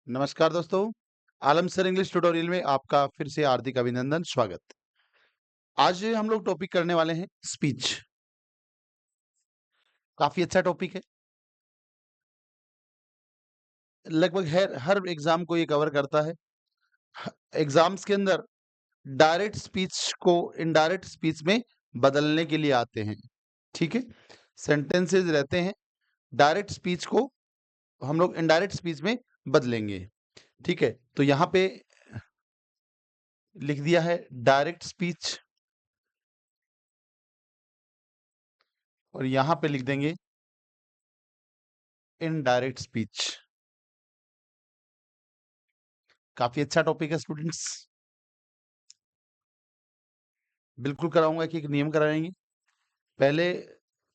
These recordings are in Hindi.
नमस्कार दोस्तों, आलम सर इंग्लिश ट्यूटोरियल में आपका फिर से हार्दिक अभिनंदन, स्वागत। आज हम लोग टॉपिक करने वाले हैं स्पीच। काफ़ी अच्छा टॉपिक है। लगभग हर एग्ज़ाम को ये कवर करता है। एग्ज़ाम्स के अंदर डायरेक्ट स्पीच को इनडायरेक्ट स्पीच में बदलने के लिए आते हैं, ठीक है? सेंटेंसेस रहते हैं, डायरेक्ट स्पीच को हम लोग इनडायरेक्ट स्पीच में बदलेंगे, ठीक है? तो यहाँ पे लिख दिया है डायरेक्ट स्पीच और यहाँ पे लिख देंगे इनडायरेक्ट स्पीच। काफ़ी अच्छा टॉपिक है स्टूडेंट्स। बिल्कुल कराऊँगा कि एक नियम कराएँगे। पहले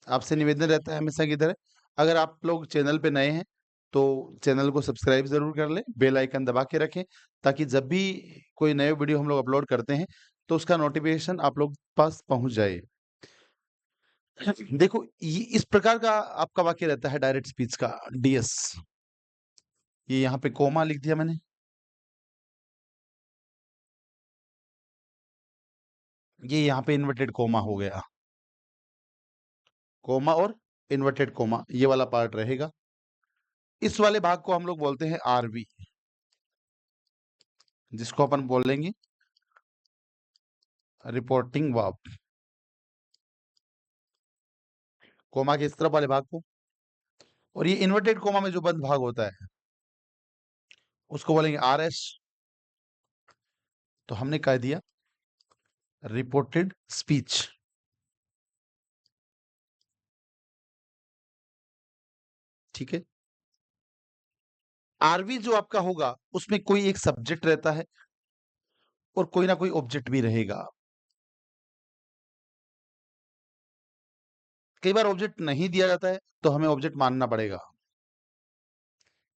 आपसे निवेदन रहता है हमेशा की तरह, अगर आप लोग चैनल पे नए हैं, तो चैनल को सब्सक्राइब ज़रूर कर लें, बेल आइकन दबा के रखें, ताकि जब भी कोई नए वीडियो हम लोग अपलोड करते हैं, तो उसका नोटिफ़िकेशन आप लोग पास पहुँच जाए। देखो, ये इस प्रकार का आपका वाक्य रहता है डायरेक्ट स्पीच का, डीएस। ये यहाँ पे कोमा लिख दिया मैंने। ये यहाँ पे इन्वर्टेड कोमा हो गया। कोमा और इन्वर्टेड कोमा, ये वाला पार्ट रहेगा। इस वाले भाग को हम लोग बोलते हैं आरवी, जिसको अपन बोल लेंगे रिपोर्टिंग वर्ब। कोमा के इस तरफ वाले भाग को, और ये इन्वर्टेड कोमा में जो बंद भाग होता है उसको बोलेंगे आरएस। तो हमने कह दिया रिपोर्टेड स्पीच, ठीक है। आरवी जो आपका होगा उसमें कोई एक सब्जेक्ट रहता है और कोई ना कोई ऑब्जेक्ट भी रहेगा। कई बार ऑब्जेक्ट नहीं दिया जाता है तो हमें ऑब्जेक्ट मानना पड़ेगा।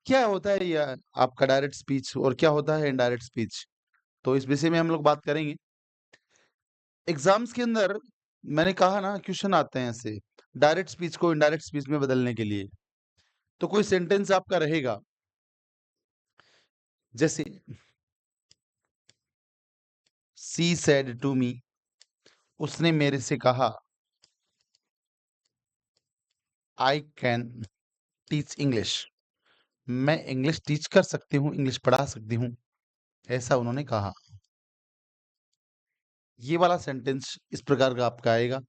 क्या होता है ये आपका डायरेक्ट स्पीच और क्या होता है इनडायरेक्ट स्पीच, तो इस विषय में हम लोग बात करेंगे। एग्जाम्स के अंदर मैंने कहा ना, क्वेश्चन आते हैं ऐसे डायरेक्ट स्पीच को इनडायरेक्ट स्पीच में बदलने के लिए। तो कोई सेंटेंस आपका रहेगा, जैसे सी सेड टू मी, उसने मेरे से कहा, आई कैन टीच इंग्लिश, मैं इंग्लिश टीच कर सकती हूँ, इंग्लिश पढ़ा सकती हूँ, ऐसा उन्होंने कहा। ये वाला सेंटेंस इस प्रकार का आपका आएगा।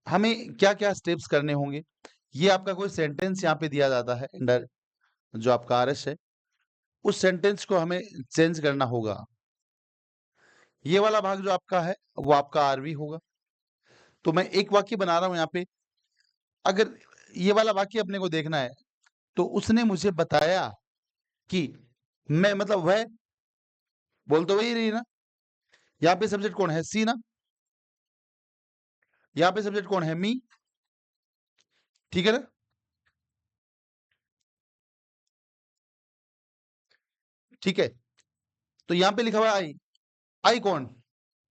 हमें क्या क्या स्टेप्स करने होंगे, ये आपका कोई सेंटेंस यहाँ पे दिया जाता है जो आपका आरएस है, उस सेंटेंस को हमें चेंज करना होगा। ये वाला भाग जो आपका है वो आपका आरवी होगा। तो मैं एक वाक्य बना रहा हूं यहाँ पे, अगर ये वाला वाक्य अपने को देखना है तो उसने मुझे बताया कि, मैं मतलब वह, बोल तो वही रही ना। यहाँ पे सब्जेक्ट कौन है, सी ना। यहाँ पे सब्जेक्ट कौन है, मी, ठीक है ना। ठीक है, तो यहाँ पे लिखा हुआ आई, आई कौन,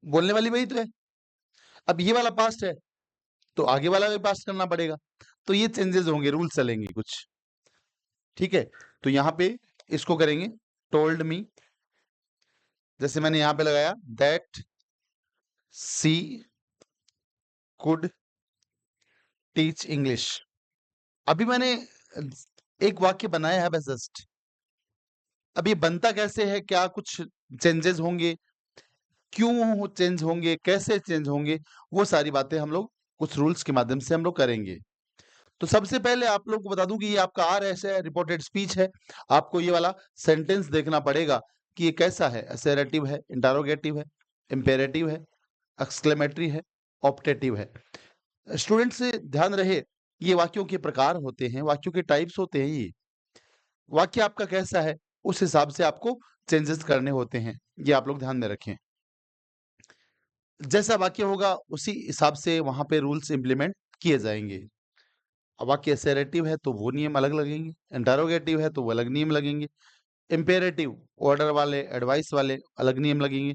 बोलने वाली वही तो है। अब ये वाला पास्ट है तो आगे वाला भी पास्ट करना पड़ेगा। तो ये चेंजेस होंगे, रूल चलेंगे कुछ, ठीक है। तो यहाँ पे इसको करेंगे टोल्ड मी, जैसे मैंने यहाँ पे लगाया that she could teach English. अभी मैंने एक वाक्य बनाया है बस जस्ट। अब ये बनता कैसे है, क्या कुछ चेंजेस होंगे, क्यों चेंज होंगे, कैसे चेंज होंगे, वो सारी बातें हम लोग कुछ रूल्स के माध्यम से हम लोग करेंगे। तो सबसे पहले आप लोग को बता दूं कि ये आपका आरएस है, रिपोर्टेड स्पीच है। आपको ये वाला सेंटेंस देखना पड़ेगा कि ये कैसा है, असर्टिव है, इंटरोगेटिव है, इंपेरेटिव है, एक्सक्लेमेटरी है, ऑप्टेटिव है। स्टूडेंट से ध्यान रहे, ये वाक्यों के प्रकार होते हैं, वाक्यों के टाइप्स होते हैं। ये वाक्य आपका कैसा है उस हिसाब से आपको चेंजेस करने होते हैं, ये आप लोग ध्यान में रखें। जैसा वाक्य होगा उसी हिसाब से वहां पे रूल्स इंप्लीमेंट किए जाएंगे। अब वाक्य असर्टिव है तो वो नियम अलग लगेंगे, इंटरोगेटिव है तो वो अलग नियम लगेंगे, इंपेरेटिव ऑर्डर वाले, एडवाइस वाले अलग नियम लगेंगे,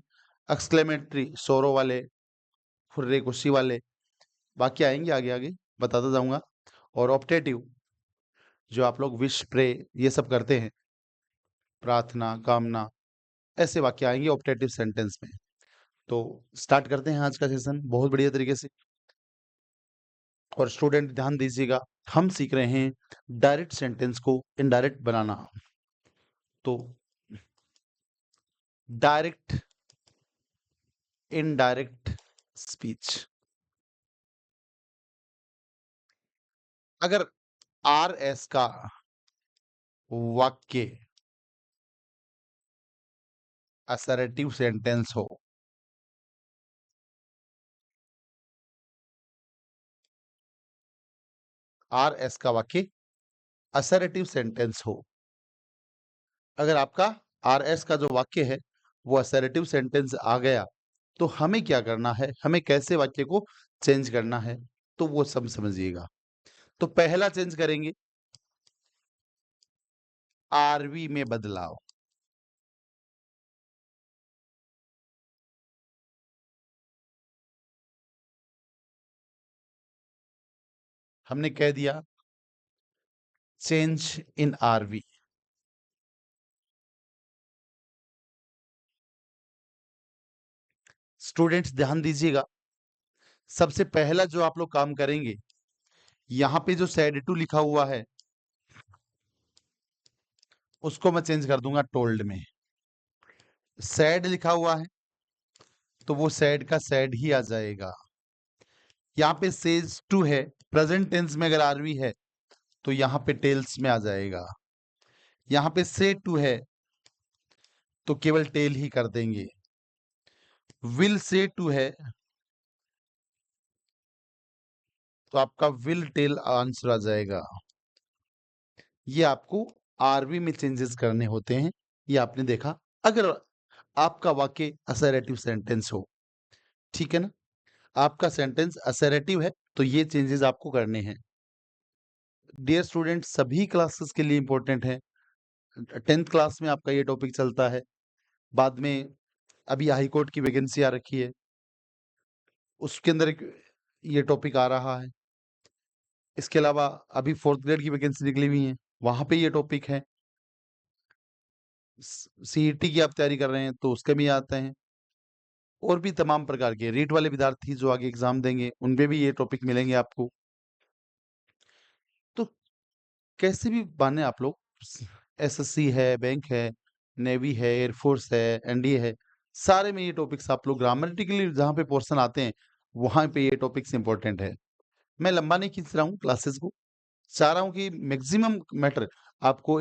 एक्सक्लेमेटरी सोरो वाले, फुर्रे खुशी वाले वाक्य आएंगे, आगे आगे बताता जाऊंगा। और ऑप्टेटिव जो आप लोग विश प्रे ये सब करते हैं, प्रार्थना, कामना, ऐसे वाक्य आएंगे ऑप्टेटिव सेंटेंस में। तो स्टार्ट करते हैं आज का सेशन बहुत बढ़िया तरीके से। और स्टूडेंट ध्यान दीजिएगा, हम सीख रहे हैं डायरेक्ट सेंटेंस को इनडायरेक्ट बनाना। तो डायरेक्ट, इनडायरेक्ट स्पीच। अगर आर एस का वाक्य असर्टिव सेंटेंस हो, आर एस का वाक्य असर्टिव सेंटेंस हो, अगर आपका आर एस का जो वाक्य है वो असर्टिव सेंटेंस आ गया, तो हमें क्या करना है, हमें कैसे वाक्य को चेंज करना है, तो वो सब समझिएगा। तो पहला चेंज करेंगे आरवी में बदलाव। हमने कह दिया चेंज इन आरवी। स्टूडेंट्स ध्यान दीजिएगा, सबसे पहला जो आप लोग काम करेंगे, यहां पे जो सैड टू लिखा हुआ है उसको मैं चेंज कर दूंगा टोल्ड में। सैड लिखा हुआ है तो वो सैड का सैड ही आ जाएगा। यहाँ पे सेज टू है, प्रेजेंट टेंस में अगर आरवी है तो यहाँ पे टेल्स में आ जाएगा। यहाँ पे से टू है तो केवल टेल ही कर देंगे। विल से टू है तो आपका विल टेल आंसर आ जाएगा। ये आपको आरवी में चेंजेस करने होते हैं, ये आपने देखा। अगर आपका वाक्य असर्टिव सेंटेंस हो, ठीक है ना, आपका सेंटेंस असर्टिव है तो ये चेंजेस आपको करने हैं। डियर स्टूडेंट, सभी क्लासेस के लिए इंपॉर्टेंट है। 10th क्लास में आपका ये टॉपिक चलता है, बाद में अभी हाई कोर्ट की वैकेंसी आ रखी है, उसके अंदर ये टॉपिक आ रहा है। इसके अलावा अभी 4th ग्रेड की वैकेंसी निकली हुई है, वहां पे ये टॉपिक है। सीईटी की आप तैयारी कर रहे हैं तो उसके भी आते हैं, और भी तमाम प्रकार के रीट वाले विद्यार्थी जो आगे एग्जाम देंगे उनपे भी ये टॉपिक मिलेंगे आपको। तो कैसे भी माने आप लोग, एसएससी है, बैंक है, नेवी है, एयरफोर्स है, एनडीए है, सारे में ये टॉपिक्स आप लोग ग्रामेटिकली जहाँ पे पोर्शन आते हैं वहां पे ये टॉपिक्स इंपॉर्टेंट है। मैं लंबा नहीं खींच रहा हूँ क्लासेस को, चाह रहा हूँ कि मैक्सिमम मैटर आपको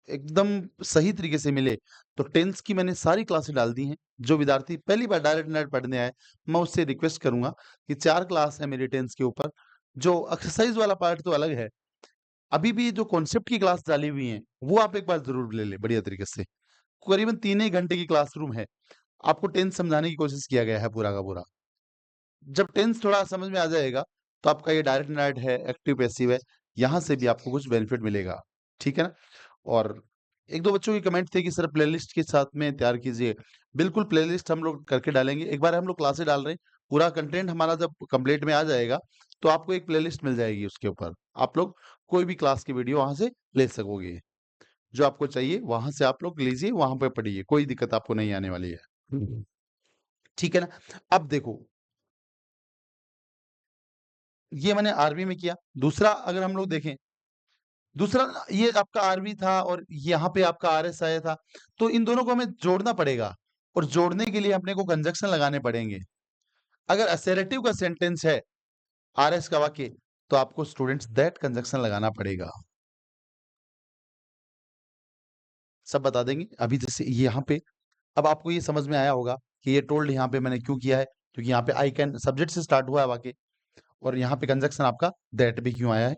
एकदम सही तरीके से मिले। तो टेंस की मैंने सारी क्लासेस डाल दी हैं। जो विद्यार्थी पहली बार डायरेक्ट नेट पढ़ने आए, मैं उससे रिक्वेस्ट करूंगा कि 4 क्लास है मेरी टेंस के ऊपर। जो एक्सरसाइज वाला पार्ट तो अलग है, अभी भी जो कॉन्सेप्ट की क्लास डाली हुई है वो आप एक बार जरूर ले लें बढ़िया तरीके से। करीबन 3 ही घंटे की क्लासरूम है, आपको टेंस समझाने की कोशिश किया गया है पूरा का पूरा। जब टेंस थोड़ा समझ में आ जाएगा तो आपका ये डायरेक्ट नेट है, एक्टिव पैसिव है, यहाँ से भी आपको कुछ बेनिफिट मिलेगा, ठीक है ना। और एक दो बच्चों की कमेंट थे कि सर प्लेलिस्ट के साथ में तैयार कीजिए। बिल्कुल प्लेलिस्ट हम लोग करके डालेंगे। एक बार हम लोग क्लासे डाल रहे हैं, पूरा कंटेंट हमारा जब कंप्लीट में आ जाएगा तो आपको एक प्लेलिस्ट मिल जाएगी, उसके ऊपर आप लोग कोई भी क्लास की वीडियो वहां से ले सकोगे। जो आपको चाहिए वहां से आप लोग लीजिए, वहां पे पढ़िए, कोई दिक्कत आपको नहीं आने वाली है, ठीक है ना। अब देखो, ये मैंने आरबी में किया। दूसरा अगर हम लोग देखें, दूसरा ये आपका आरबी था और यहाँ पे आपका आरएस आया था, तो इन दोनों को हमें जोड़ना पड़ेगा, और जोड़ने के लिए अपने को कंजक्शन लगाने पड़ेंगे। अगर असर्टिव का सेंटेंस है आरएस का वाक्य, तो आपको स्टूडेंट्स दैट कंजक्शन लगाना पड़ेगा। सब बता देंगे अभी। जैसे यहाँ पे अब आपको ये समझ में आया होगा कि ये टोल्ड यहाँ पे मैंने क्यों किया है, क्योंकि यहाँ पे आई कैन सब्जेक्ट से स्टार्ट हुआ है वाक्य, और यहाँ पे कंजक्शन आपका दैट भी क्यों आया है।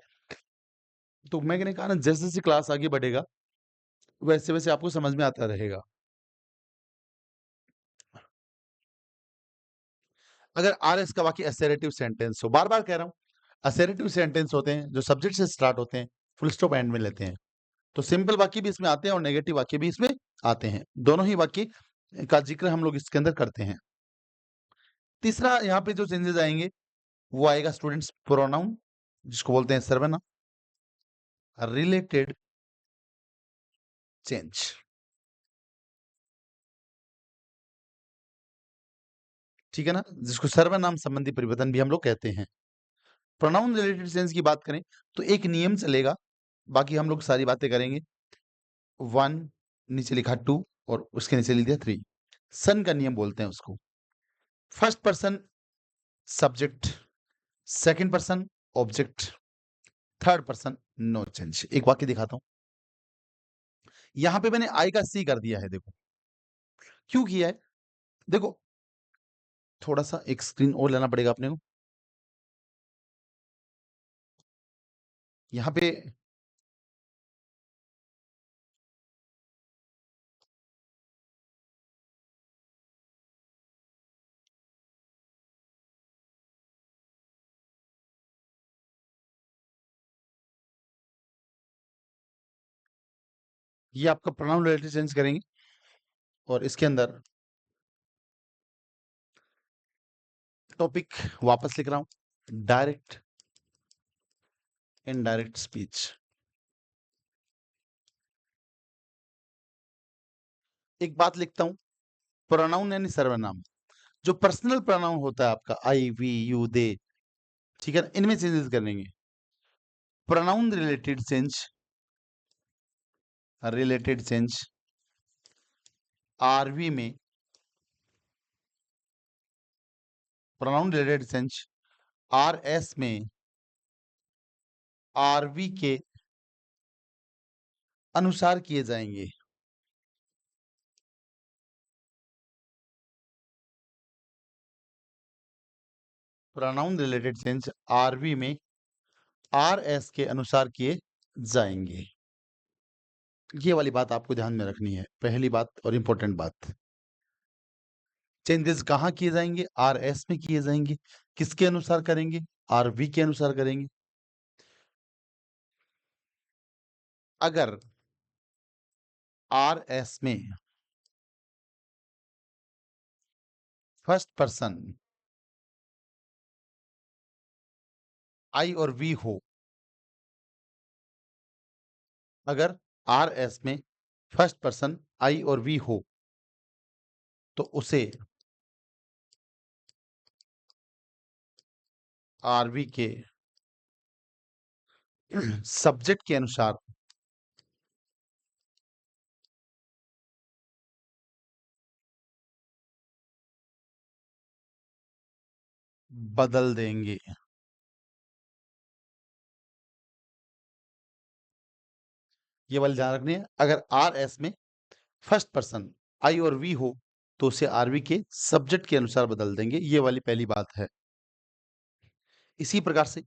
तो मैंने कहा ना, जैसे जैसे क्लास आगे बढ़ेगा वैसे वैसे आपको समझ में आता रहेगा। अगर आरएस का वाक्य असर्टिव सेंटेंस हो, बार बार कह रहा हूं, असर्टिव सेंटेंस होते हैं जो सब्जेक्ट से स्टार्ट होते हैं, फुल स्टॉप एंड में लेते हैं। तो सिंपल वाक्य भी इसमें आते हैं और नेगेटिव वाक्य भी इसमें आते हैं, दोनों ही वाक्य का जिक्र हम लोग इसके अंदर करते हैं। तीसरा यहाँ पे जो चेंजेस आएंगे वो आएगा स्टूडेंट्स प्रोनाउन, जिसको बोलते हैं सर्वनाम, रिलेटेड चेंज। ठीक है ना, जिसको सर्वनाम संबंधी परिवर्तन भी हम लोग कहते हैं। प्रोनाउन रिलेटेड सेंस की बात करें तो एक नियम चलेगा, बाकी हम लोग सारी बातें करेंगे। 1 नीचे लिखा 2 और उसके नीचे लिख दिया 3। सन का नियम बोलते हैं उसको। First person subject, second person object, third person no change. एक वाक्य दिखाता हूं। यहां पे मैंने आई का सी कर दिया है, देखो क्यों किया है। देखो थोड़ा सा एक स्क्रीन और लेना पड़ेगा अपने को। यहां पे ये आपका प्रोनाउन रिलेटेड चेंज करेंगे और इसके अंदर टॉपिक वापस लिख रहा हूं, डायरेक्ट इनडायरेक्ट स्पीच। एक बात लिखता हूं, प्रोनाउन यानी सर्वनाम, जो पर्सनल प्रोनाउन होता है आपका आई वी यू दे, ठीक है ना, इनमें चेंजेस करेंगे। प्रोनाउन रिलेटेड चेंज आरवी में, pronoun related change R S में आरवी के अनुसार किए जाएंगे। प्रोनाउन रिलेटेड चेंज आरवी में आर एस के अनुसार किए जाएंगे। ये वाली बात आपको ध्यान में रखनी है, पहली बात और इंपॉर्टेंट बात। चेंजेस कहाँ किए जाएंगे? आर एस में किए जाएंगे। किसके अनुसार करेंगे? आरवी के अनुसार करेंगे। अगर आर एस में फर्स्ट पर्सन आई और वी हो, अगर आर एस में फर्स्ट पर्सन आई और वी हो तो उसे आरवी के सब्जेक्ट के अनुसार बदल देंगे। ये वाली ध्यान रखनी है। अगर आर एस में फर्स्ट पर्सन आई और वी हो तो उसे आरवी के सब्जेक्ट के अनुसार बदल देंगे। ये वाली पहली बात है। इसी प्रकार से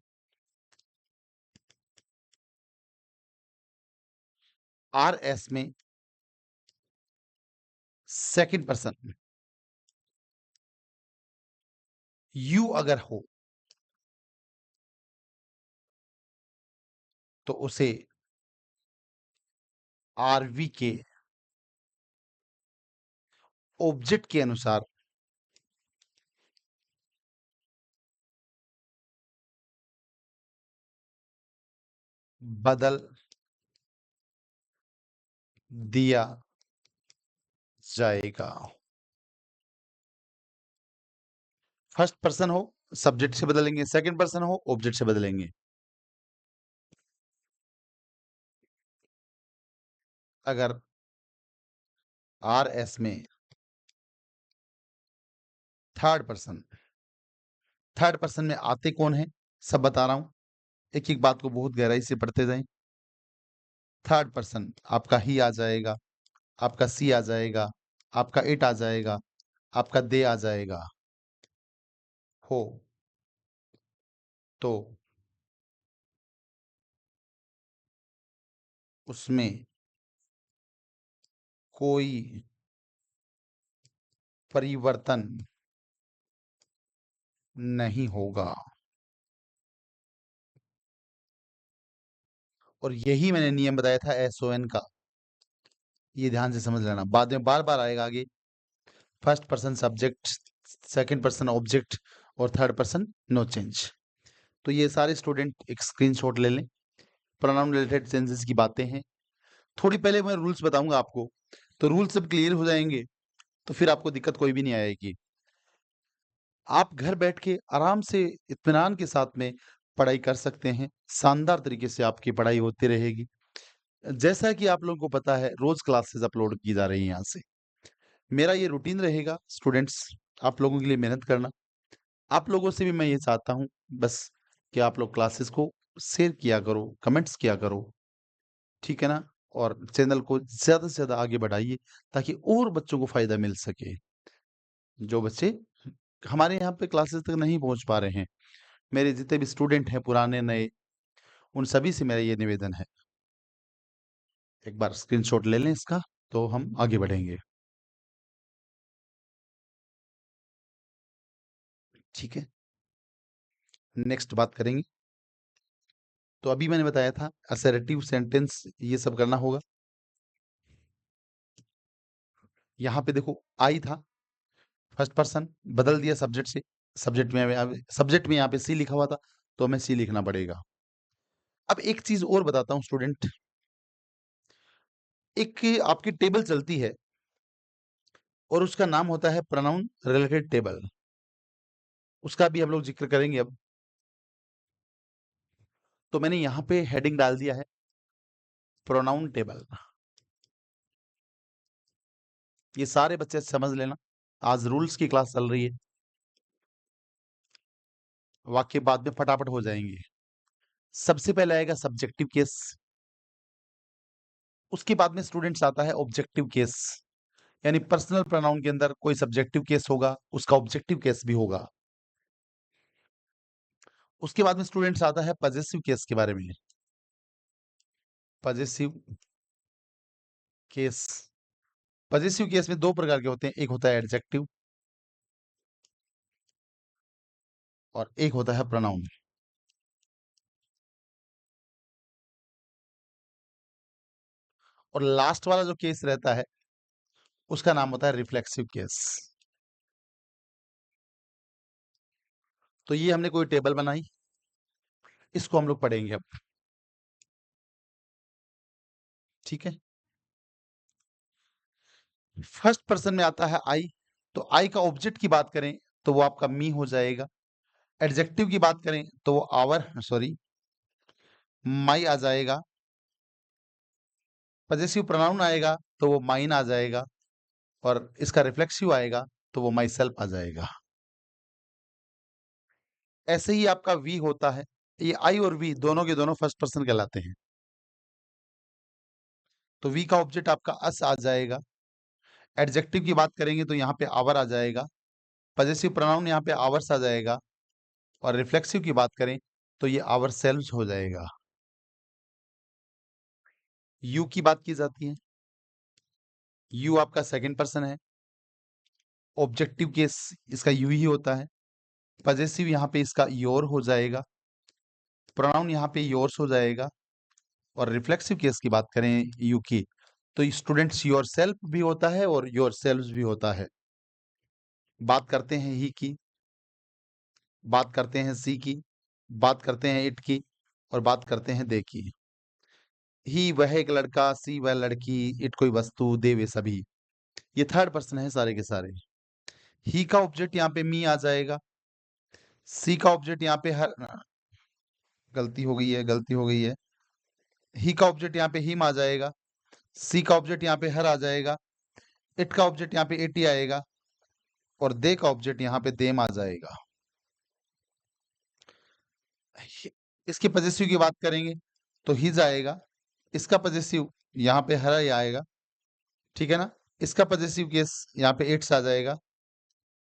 आर एस में सेकंड पर्सन यू अगर हो तो उसे आरवी के ऑब्जेक्ट के अनुसार बदल दिया जाएगा। फर्स्ट पर्सन हो सब्जेक्ट से बदलेंगे, सेकंड पर्सन हो ऑब्जेक्ट से बदलेंगे। अगर आर एस में थर्ड पर्सन में आते कौन है सब बता रहा हूं, एक एक बात को बहुत गहराई से पढ़ते जाएं। थर्ड पर्सन आपका ही आ जाएगा, आपका सी आ जाएगा, आपका इट आ जाएगा, आपका दे आ जाएगा। हो तो उसमें कोई परिवर्तन नहीं होगा। और यही मैंने नियम बताया था एसओएन का, ये ध्यान से समझ लेना, बाद में बार बार आएगा आगे। First person subject, second person object और थर्ड पर्सन नो चेंज। तो ये सारे स्टूडेंट एक स्क्रीनशॉट ले लें। प्रोनाउन रिलेटेड सेंसेस की बातें हैं। थोड़ी पहले मैं रूल्स बताऊंगा आपको, तो रूल्स जब क्लियर हो जाएंगे तो फिर आपको दिक्कत कोई भी नहीं आएगी। आप घर बैठ के आराम से इत्मीनान के साथ में पढ़ाई कर सकते हैं। शानदार तरीके से आपकी पढ़ाई होती रहेगी। जैसा कि आप लोगों को पता है, रोज़ क्लासेस अपलोड की जा रही हैं यहाँ से। मेरा ये रूटीन रहेगा स्टूडेंट्स, आप लोगों के लिए मेहनत करना। आप लोगों से भी मैं ये चाहता हूँ बस कि आप लोग क्लासेस को शेयर किया करो, कमेंट्स किया करो, ठीक है ना? और चैनल को ज़्यादा से ज़्यादा आगे बढ़ाइए ताकि और बच्चों को फ़ायदा मिल सके। जो बच्चे हमारे यहाँ पे क्लासेस तक नहीं पहुँच पा रहे हैं, मेरे जितने भी स्टूडेंट हैं पुराने नए, उन सभी से मेरा ये निवेदन है। एक बार स्क्रीनशॉट ले लें इसका, तो हम आगे बढ़ेंगे। ठीक है? नेक्स्ट बात करेंगे। तो अभी मैंने बताया था असर्टिव सेंटेंस ये सब करना होगा। यहाँ पे देखो आई था, फर्स्ट पर्सन बदल दिया सब्जेक्ट से। सब्जेक्ट में यहाँ पे सी लिखा हुआ था, तो हमें सी लिखना पड़ेगा। अब एक चीज़ और बताता हूँ स्टूडेंट, एक आपकी टेबल चलती है और उसका नाम होता है प्रोनाउन रिलेटेड टेबल। उसका भी हम लोग ज़िक्र करेंगे अब। तो मैंने यहाँ पे हेडिंग डाल दिया है प्रोनाउन टेबल। ये सारे बच्चे समझ लेना, आज रूल्स की क्लास चल रही है। वाक्य बाद में फटाफट हो जाएंगे। सबसे पहले आएगा सब्जेक्टिव केस, उसके बाद में स्टूडेंट्स आता है ऑब्जेक्टिव केस, यानी पर्सनल प्रोनाउन के अंदर कोई सब्जेक्टिव केस होगा, उसका ऑब्जेक्टिव केस भी होगा। उसके बाद में स्टूडेंट्स आता है पजेसिव केस के बारे में। पजेसिव केस, पजेसिव केस में दो प्रकार के होते हैं, एक होता है एडजेक्टिव और एक होता है प्रोनाउन। और लास्ट वाला जो केस रहता है उसका नाम होता है रिफ्लेक्सिव केस। तो ये हमने कोई टेबल बनाई, इसको हम लोग पढ़ेंगे अब। ठीक है? फर्स्ट पर्सन में आता है आई, तो आई का ऑब्जेक्ट की बात करें तो वो आपका मी हो जाएगा। एडजेक्टिव की बात करें तो वो आवर सॉरी माई आ जाएगा। पजेसिव प्रोनाउन आएगा तो वो माइन आ जाएगा। और इसका रिफ्लेक्सिव आएगा तो वो माई सेल्फ आ जाएगा। ऐसे ही आपका वी होता है। ये आई और वी दोनों के दोनों फर्स्ट पर्सन कहलाते हैं। तो वी का ऑब्जेक्ट आपका अस आ जाएगा। एडजेक्टिव की बात करेंगे तो यहाँ पे आवर आ जाएगा। पजेसिव प्रोनाउन यहाँ पे आवर्स आ जाएगा। और रिफ्लेक्सिव की बात करें तो ये आवर सेल्व्स हो जाएगा। यू की बात की जाती है, यू आपका सेकंड पर्सन है। ऑब्जेक्टिव केस इसका यू ही होता है। पजेसिव यहाँ पे इसका योर हो जाएगा। प्रोनाउन यहाँ पे योर्स हो जाएगा। और रिफ्लेक्सिव केस की बात करें यू की, तो स्टूडेंट्स योर सेल्फ भी होता है और योर सेल्व्स भी होता है। बात करते हैं ही की, बात करते हैं सी की, बात करते हैं इट की, और बात करते हैं दे की। ही वह एक लड़का, सी वह लड़की, इट कोई वस्तु, दे वे सभी। ये थर्ड पर्सन है सारे के सारे। ही का ऑब्जेक्ट यहाँ पे मी आ जाएगा। सी का ऑब्जेक्ट यहाँ पे हर गलती हो गई है, गलती हो गई है। ही का ऑब्जेक्ट यहाँ पे हिम आ जाएगा। सी का ऑब्जेक्ट यहाँ पे हर आ जाएगा। इट का ऑब्जेक्ट यहाँ पे इट ही आएगा। और दे का ऑब्जेक्ट यहाँ पे देम आ जाएगा। इसके पजेसिव की बात करेंगे तो हिज आएगा। इसका पजेसिव यहाँ पे हर ही आएगा, ठीक है ना? इसका पजेसिव केस यहाँ पे इट्स आ जाएगा।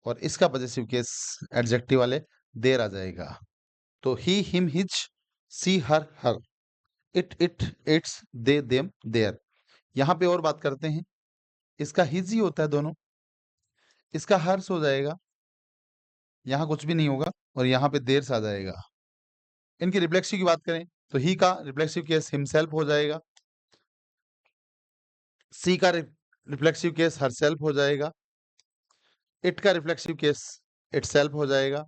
और इसका पजेसिव केस एडजेक्टिव वाले देर आ जाएगा। तो he him his, she her hers, it its, they them their. यहाँ पे और बात करते हैं, इसका हिज ही होता है दोनों। इसका हर्ष हो जाएगा, यहाँ कुछ भी नहीं होगा, और यहाँ पे देर से आ जाएगा। इनकी रिफ्लेक्सिव की बात करें तो ही का रिफ्लेक्सिव केस हिमसेल्फ हो जाएगा। सी का रिफ्लेक्सिव केस हर सेल्फ हो जाएगा। इट का रिफ्लेक्सिव केस इट सेल्फ हो जाएगा।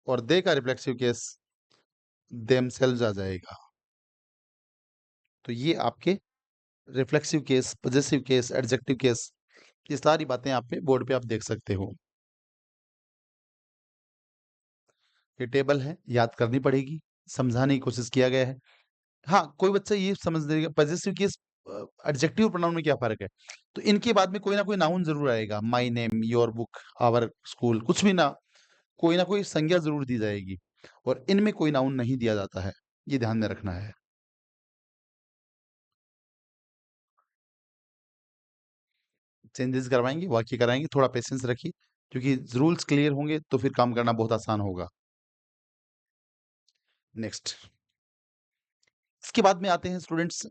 और दे का रिफ्लेक्सिव केस देम सेल्व्स आ जाएगा। तो ये आपके reflexive case, possessive case, adjective case, ये सारी बातें आप पे बोर्ड पे आप देख सकते हो। ये टेबल है, याद करनी पड़ेगी, समझाने की कोशिश किया गया है। हाँ, कोई बच्चा ये समझ लेगा पॉजेसिव केस एडजेक्टिव प्रोनाउन में क्या फ़र्क है? तो इनके बाद में कोई ना कोई नाउन ज़रूर आएगा, my name, your book, our school, कुछ भी ना कोई संज्ञा ज़रूर दी जाएगी और इनमें कोई नाउन नहीं दिया जाता है, ये ध्यान में रखना है। चेंजेस करवाएँगे, वाक्य कराएँगे, थोड़ा पेशेंस रखिए, क्योंकि रूल्स क्लियर होंगे तो फिर काम करना बहुत आसान होगा। नेक्स्ट, इसके बाद में आते हैं स्टूडेंट्स,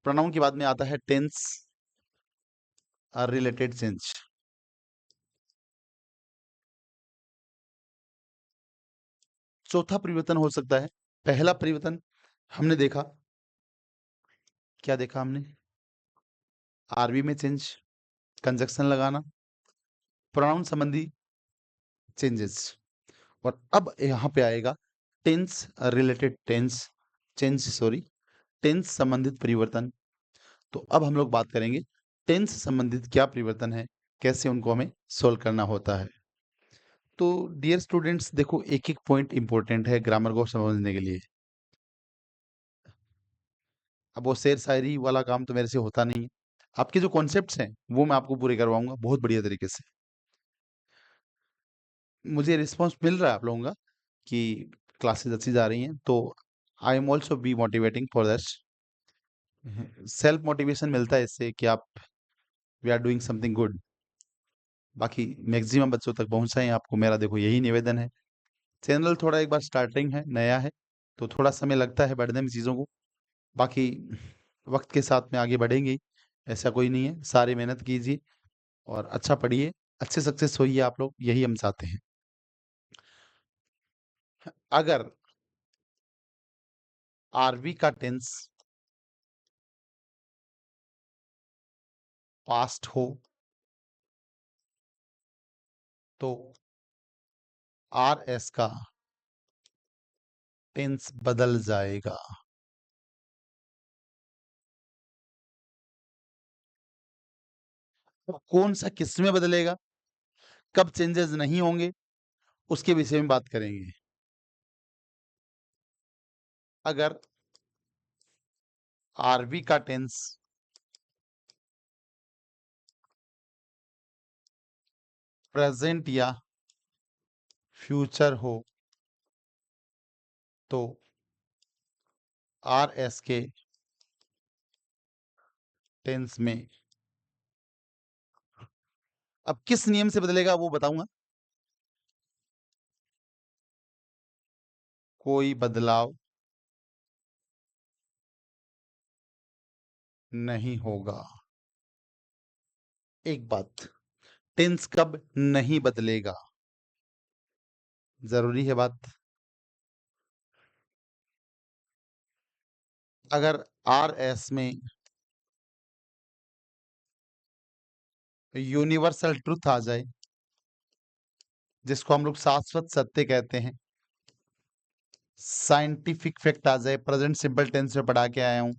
प्रोनाउन के बाद में आता है टेंस रिलेटेड चेंज। चौथा परिवर्तन हो सकता है। पहला परिवर्तन हमने देखा, क्या देखा हमने? आरबी में चेंज, कंजक्शन लगाना, प्रोनाउन संबंधी चेंजेस। और अब यहाँ पे आएगा टेंस रिलेटेड टेंस संबंधित परिवर्तन। तो अब हम लोग बात करेंगे टेंस संबंधित क्या परिवर्तन है, कैसे उनको हमें सोल्व करना होता है। तो डियर स्टूडेंट्स, देखो एक एक पॉइंट इंपॉर्टेंट है ग्रामर को समझने के लिए। अब वो शेर शायरी वाला काम तो मेरे से होता नहीं है। आपके जो कॉन्सेप्ट्स हैं वो मैं आपको पूरे करवाऊंगा बहुत बढ़िया तरीके से। मुझे रिस्पांस मिल रहा है आप लोगों का कि क्लासेस अच्छी जा रही हैं, तो I am also be motivating for that. Self motivation मिलता है इससे कि आप we are doing something good. बाकी मैक्सिमम बच्चों तक पहुंचाएं, आपको मेरा देखो यही निवेदन है। चैनल थोड़ा एक बार स्टार्टिंग है, नया है, तो थोड़ा समय लगता है बढ़ने में चीज़ों को। बाकी वक्त के साथ में आगे बढ़ेंगे ही, ऐसा कोई नहीं है। सारी मेहनत कीजिए और अच्छा पढ़िए, अच्छे सक्सेस होइए आप लोग, यही हम चाहते हैं। अगर आरवी का टेंस पास्ट हो तो आर एस का टेंस बदल जाएगा। तो कौन सा किस में बदलेगा, कब चेंजेस नहीं होंगे, उसके विषय में बात करेंगे। अगर आरवी का टेंस प्रेजेंट या फ्यूचर हो तो आर एस के टेंस में अब किस नियम से बदलेगा वो बताऊंगा। कोई बदलाव नहीं होगा। एक बात, टेंस कब नहीं बदलेगा, जरूरी है बात। अगर आर एस में यूनिवर्सल ट्रुथ आ जाए, जिसको हम लोग शाश्वत सत्य कहते हैं, साइंटिफिक फैक्ट आ जाए, प्रेजेंट सिंपल टेंस में पढ़ा के आया हूं,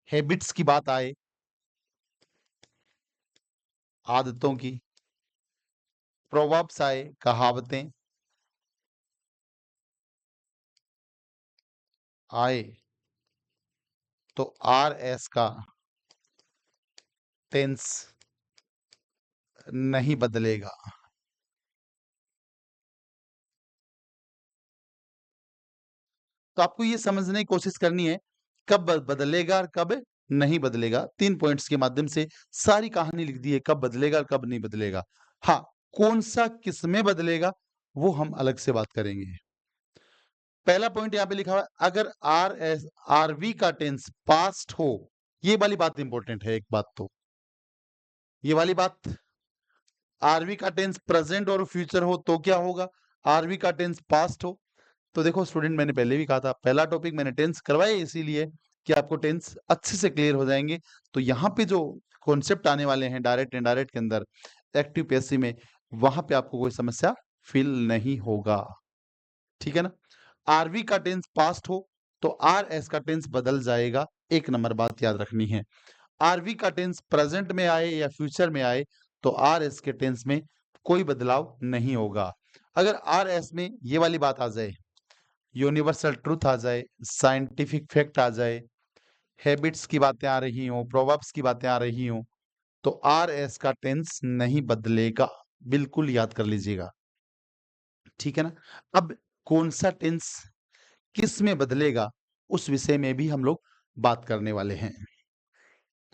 हैबिट्स की बात आए, आदतों की, प्रोवर्ब्स आए, कहावतें आए, तो आर एस का टेंस नहीं बदलेगा। तो आपको ये समझने की कोशिश करनी है कब बदलेगा और कब नहीं बदलेगा। 3 पॉइंट्स के माध्यम से सारी कहानी लिख दी है, कब बदलेगा और कब नहीं बदलेगा। हाँ, कौन सा किसमें बदलेगा वो हम अलग से बात करेंगे। पहला पॉइंट यहाँ पे लिखा हुआ है, अगर आरवी का टेंस पास्ट हो, ये वाली बात इंपॉर्टेंट है। एक बात तो ये वाली बात, आरवी का टेंस प्रेजेंट और फ्यूचर हो तो क्या होगा, आरवी का टेंस पास्ट हो। तो देखो स्टूडेंट, मैंने पहले भी कहा था, पहला टॉपिक मैंने टेंस करवाया इसीलिए कि आपको टेंस अच्छे से क्लियर हो जाएंगे। तो यहाँ पे जो कॉन्सेप्ट आने वाले हैं डायरेक्ट इनडायरेक्ट के अंदर, एक्टिव पैसिव में, वहां पे आपको कोई समस्या फील नहीं होगा। ठीक है ना। आरवी का टेंस पास्ट हो तो आर एस का टेंस बदल जाएगा। एक नंबर बात याद रखनी है। आरवी का टेंस प्रेजेंट में आए या फ्यूचर में आए तो आर एस के टेंस में कोई बदलाव नहीं होगा। अगर आर एस में ये वाली बात आ जाए, यूनिवर्सल ट्रूथ आ जाए, साइंटिफिक फैक्ट आ जाए, हैबिट्स की बातें आ रही हो, प्रोवर्ब्स की बातें आ रही हो, तो आर एस का टेंस नहीं बदलेगा, बिल्कुल याद कर लीजिएगा। ठीक है ना। अब कौन सा टेंस किस में बदलेगा उस विषय में भी हम लोग बात करने वाले हैं।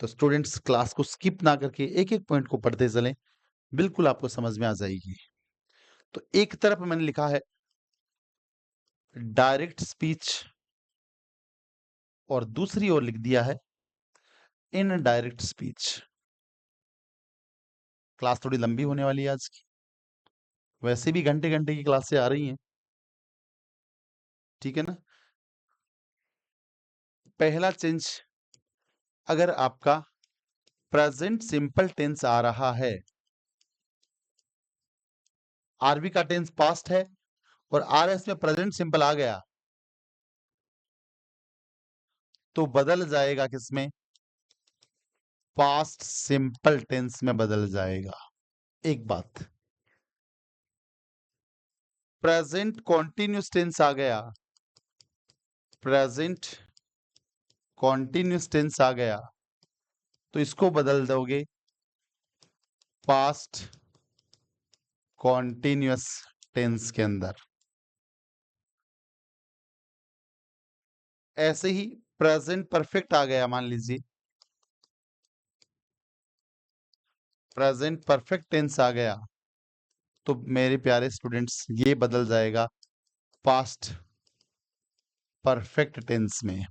तो स्टूडेंट्स क्लास को स्किप ना करके एक एक पॉइंट को पढ़ते चलें, बिल्कुल आपको समझ में आ जाएगी। तो एक तरफ मैंने लिखा है डायरेक्ट स्पीच और दूसरी ओर लिख दिया है इनडायरेक्ट स्पीच। क्लास थोड़ी लंबी होने वाली है आज की, वैसे भी घंटे घंटे की क्लासें आ रही हैं। ठीक है ना। पहला चेंज, अगर आपका प्रेजेंट सिंपल टेंस आ रहा है, आरबी का टेंस पास्ट है और आरएस में प्रेजेंट सिंपल आ गया, तो बदल जाएगा किसमें, पास्ट सिंपल टेंस में बदल जाएगा। एक बात, प्रेजेंट कॉन्टिन्यूस टेंस आ गया, प्रेजेंट कॉन्टिन्यूस टेंस आ गया, तो इसको बदल दोगे पास्ट कॉन्टिन्यूस टेंस के अंदर। ऐसे ही प्रेजेंट परफेक्ट आ गया, मान लीजिए प्रेजेंट परफेक्ट टेंस आ गया, तो मेरे प्यारे स्टूडेंट्स ये बदल जाएगा पास्ट परफेक्ट टेंस में।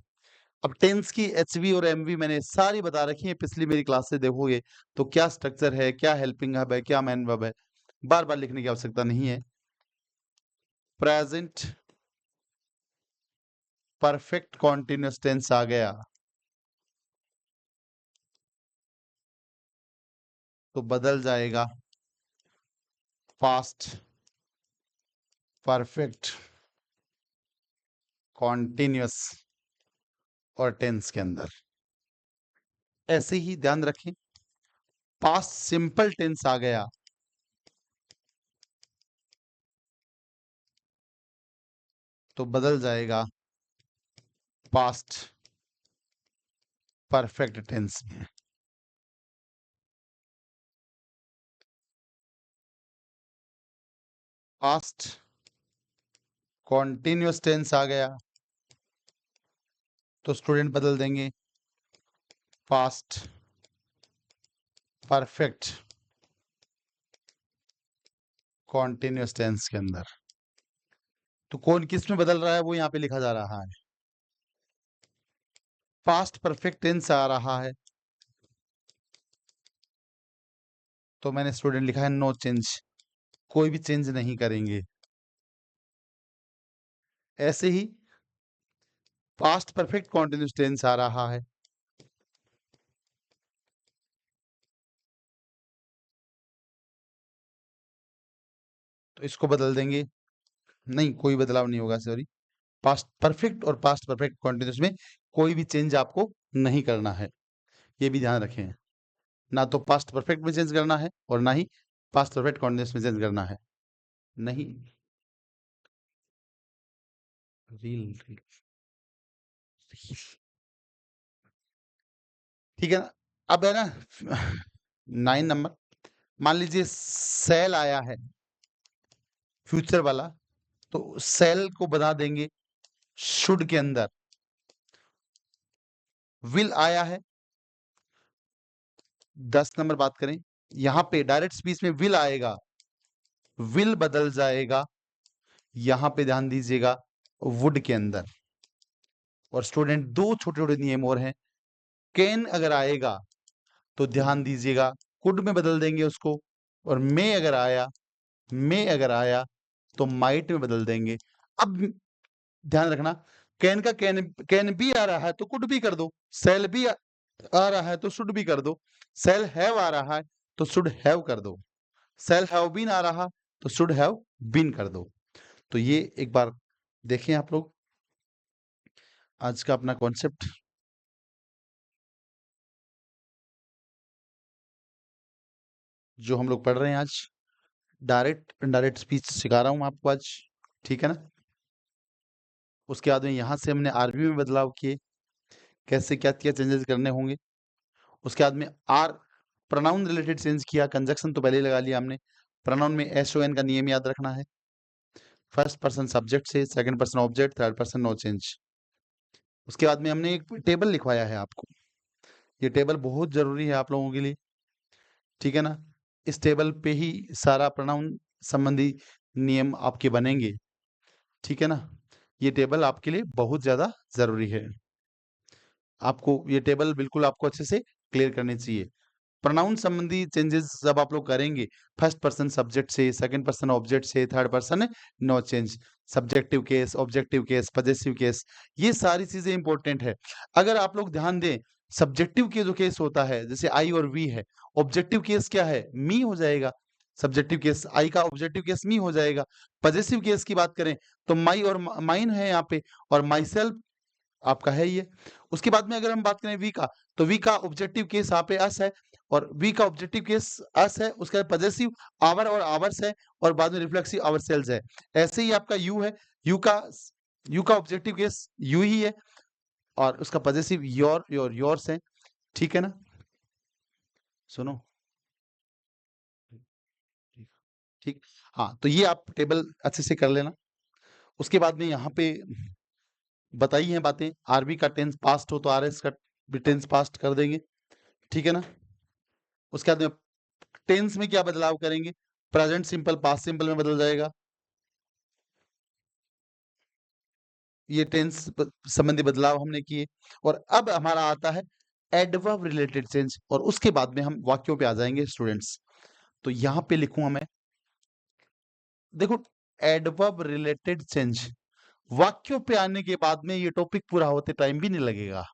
अब टेंस की एचवी और एमवी मैंने सारी बता रखी है, पिछली मेरी क्लास से देखोगे तो क्या स्ट्रक्चर है, क्या हेल्पिंग हब है, क्या मैन वर्ब है, बार बार लिखने की आवश्यकता नहीं है। प्रेजेंट परफेक्ट कॉन्टिन्यूस टेंस आ गया, तो बदल जाएगा पास्ट परफेक्ट कॉन्टिन्यूस और टेंस के अंदर। ऐसे ही ध्यान रखें, पास्ट सिंपल टेंस आ गया, तो बदल जाएगा पास्ट परफेक्ट टेंस में। पास्ट कॉन्टिन्यूस टेंस आ गया, तो स्टूडेंट बदल देंगे पास्ट परफेक्ट कॉन्टिन्यूस टेंस के अंदर। तो कौन किस में बदल रहा है वो यहाँ पे लिखा जा रहा है, पास्ट परफेक्ट टेंस आ रहा है, तो मैंने स्टूडेंट लिखा है नो चेंज, कोई भी चेंज नहीं करेंगे। ऐसे ही पास्ट परफेक्ट कॉन्टिन्यूस टेंस आ रहा है, तो इसको बदल देंगे, नहीं कोई बदलाव नहीं होगा, सॉरी, पास्ट परफेक्ट और पास्ट परफेक्ट कॉन्टिन्यूस में कोई भी चेंज आपको नहीं करना है, ये भी ध्यान रखें। ना तो पास्ट परफेक्ट में चेंज करना है और ना ही पास्ट परफेक्ट कॉन्टिन्यूस में चेंज करना है। नहीं, रील रील रील। ठीक है ना। अब है ना 9 नंबर, मान लीजिए सेल आया है फ्यूचर वाला, तो सेल को बना देंगे शुड के अंदर। विल आया है, 10 नंबर बात करें, यहां पे डायरेक्ट स्पीच में विल आएगा, विल बदल जाएगा, यहां पे ध्यान दीजिएगा वुड के अंदर। और स्टूडेंट दो छोटे छोटे नियम और हैं, कैन अगर आएगा तो ध्यान दीजिएगा कुड में बदल देंगे उसको, और मे अगर आया तो माइट में बदल देंगे। अब ध्यान रखना, कैन का कैन भी आ रहा है तो कुड भी कर दो, सेल भी आ रहा है तो शुड भी कर दो, सेल हैव आ रहा है तो शुड हैव कर दो, सेल हैव बीन आ रहा तो शुड हैव बीन कर दो। तो ये एक बार देखें आप लोग आज का अपना कॉन्सेप्ट, जो हम लोग पढ़ रहे हैं आज, डायरेक्ट इनडायरेक्ट स्पीच सिखा रहा हूँ आपको आज, ठीक है ना। उसके बाद में यहाँ से हमने आरबी में बदलाव किए, कैसे क्या क्या चेंजेस करने होंगे। उसके बाद में आर प्रोनाउन रिलेटेड चेंज किया, कंजक्शन तो पहले ही लगा लिया हमने। प्रोनाउन में एस ओ एन का नियम याद रखना है, फर्स्ट पर्सन सब्जेक्ट से, second person object, third person no change. उसके बाद में हमने एक टेबल लिखवाया है आपको, ये टेबल बहुत जरूरी है आप लोगों के लिए, ठीक है ना। इस टेबल पे ही सारा प्रोनाउन संबंधी नियम आपके बनेंगे, ठीक है ना। ये टेबल आपके लिए बहुत ज्यादा जरूरी है, आपको ये टेबल बिल्कुल आपको अच्छे से क्लियर करनी चाहिए। प्रोनाउन संबंधी चेंजेस जब आप लोग करेंगे, फर्स्ट पर्सन सब्जेक्ट से, सेकंड पर्सन ऑब्जेक्ट से, third person no change, subjective case, objective case, possessive case, ये सारी चीजें इंपॉर्टेंट है। अगर आप लोग ध्यान दें, सब्जेक्टिव के जो केस होता है जैसे आई और वी है, ऑब्जेक्टिव केस क्या है, मी हो जाएगा। सब्जेक्टिव केस आई का ऑब्जेक्टिव केस मी हो जाएगा। पजेसिव केस की बात करें तो माई और माइन है यहाँ पे, और माई सेल्फ आपका है ये। उसके बाद में अगर हम बात करें वी का, तो वी का ऑब्जेक्टिव केस यहाँ पे अस है, और वी का ऑब्जेक्टिव केस अस है, उसका पजेसिव आवर और आवर्स है, और बाद में रिफ्लेक्सिव आवर सेल्स है। ऐसे ही आपका यू है, यू का ऑब्जेक्टिव केस यू ही है, और उसका पजेसिव योर्स है, ठीक है ना। सुनो, ठीक, हाँ, तो ये आप टेबल अच्छे से कर लेना। उसके बाद में यहाँ पे बताई हैं बातें, आरबी का टेंस पास्ट हो तो आरएस का भी टेंस पास्ट कर देंगे, ठीक है ना। उसके बाद में टेंस में क्या बदलाव करेंगे, प्रेजेंट सिंपल पास्ट सिंपल में बदल जाएगा, ये टेंस संबंधी बदलाव हमने किए। और अब हमारा आता है एडवर्ब रिलेटेड चेंज, और उसके बाद में हम वाक्यों पे आ जाएंगे स्टूडेंट्स। तो यहां पे लिखूंगा मैं, देखो, एडवर्ब रिलेटेड चेंज, वाक्यों पे आने के बाद में ये टॉपिक पूरा होते टाइम भी नहीं लगेगा,